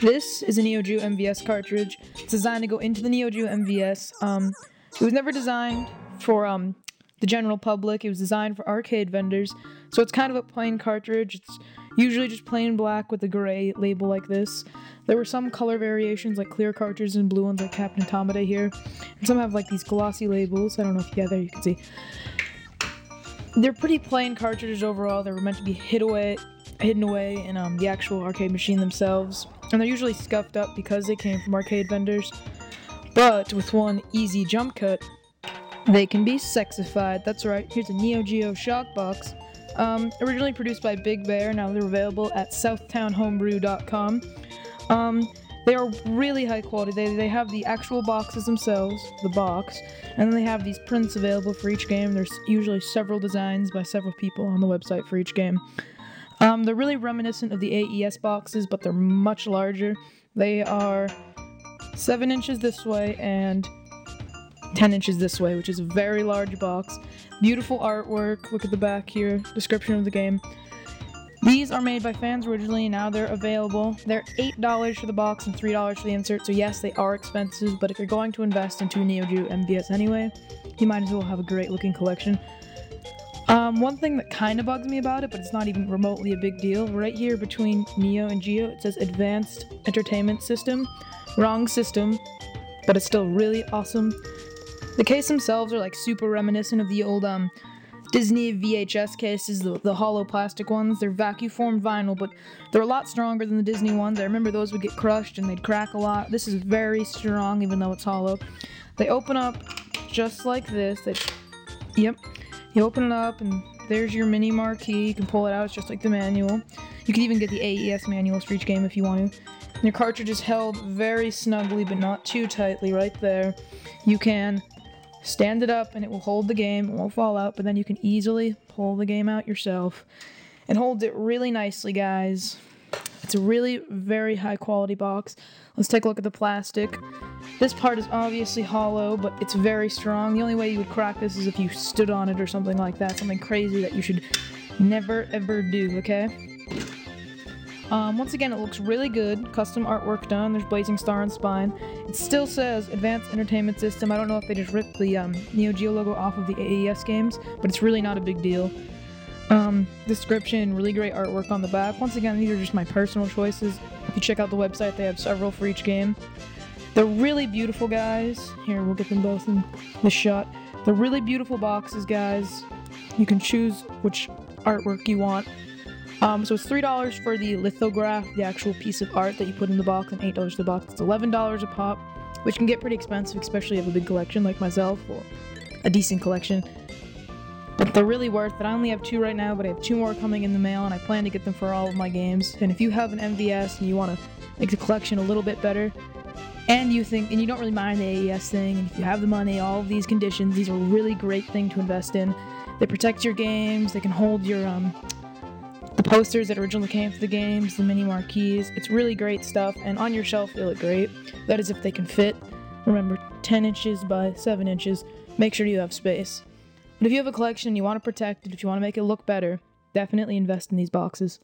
This is a Neo Geo MVS cartridge. It's designed to go into the Neo Geo MVS. It was never designed for the general public. It was designed for arcade vendors. So it's kind of a plain cartridge. It's usually just plain black with a gray label like this. There were some color variations like clear cartridges and blue ones like Captain Automata here. And some have like these glossy labels. I don't know if, yeah, there you can see. They're pretty plain cartridges overall. They were meant to be hidden away in the actual arcade machine themselves. And they're usually scuffed up because they came from arcade vendors. But with one easy jump cut, they can be sexified. That's right, here's a Neo Geo Shockbox. Originally produced by Big Bear, now they're available at southtownhomebrew.com. They are really high quality. They have the actual boxes themselves, the box, and then they have these prints available for each game. There's usually several designs by several people on the website for each game. They're really reminiscent of the AES boxes, but they're much larger. They are 7 inches this way and 10 inches this way, which is a very large box. Beautiful artwork. Look at the back here. Description of the game. These are made by fans originally, now they're available. They're $8 for the box and $3 for the insert, so yes, they are expensive, but if you're going to invest into a Neo Geo MVS anyway, you might as well have a great looking collection. One thing that kind of bugs me about it, but it's not even remotely a big deal, right here between Neo and Geo, it says Advanced Entertainment System. Wrong system, but it's still really awesome. The case themselves are like super reminiscent of the old Disney VHS cases, the hollow plastic ones. They're vacuum formed vinyl, but they're a lot stronger than the Disney ones. I remember those would get crushed and they'd crack a lot. This is very strong, even though it's hollow. They open up just like this. Yep. You open it up and there's your mini marquee. You can pull it out, it's just like the manual. You can even get the AES manuals for each game if you want to. And your cartridge is held very snugly, but not too tightly right there. You can stand it up and it will hold the game, it won't fall out, but then you can easily pull the game out yourself. It holds it really nicely, guys. It's a really very high quality box. Let's take a look at the plastic. This part is obviously hollow, but it's very strong. The only way you would crack this is if you stood on it or something like that, something crazy that you should never ever do, okay? Once again, it looks really good. Custom artwork done. There's Blazing Star and Spine. It still says Advanced Entertainment System. I don't know if they just ripped the Neo Geo logo off of the AES games, but it's really not a big deal. Description, really great artwork on the back. Once again, these are just my personal choices. If you check out the website, they have several for each game. They're really beautiful, guys. Here, we'll get them both in the shot. They're really beautiful boxes, guys. You can choose which artwork you want. So it's $3 for the lithograph, the actual piece of art that you put in the box, and $8 for the box. It's $11 a pop, which can get pretty expensive, especially if you have a big collection like myself, or a decent collection. But they're really worth it. I only have 2 right now, but I have 2 more coming in the mail, and I plan to get them for all of my games. And if you have an MVS and you want to make the collection a little bit better, and you don't really mind the AES thing, and if you have the money, all of these conditions, these are a really great thing to invest in. They protect your games, they can hold your, the posters that originally came with the games, the mini marquees. It's really great stuff, and on your shelf they look great. That is if they can fit. Remember, 10 inches by 7 inches. Make sure you have space. But if you have a collection, you want to protect it, if you want to make it look better, definitely invest in these boxes.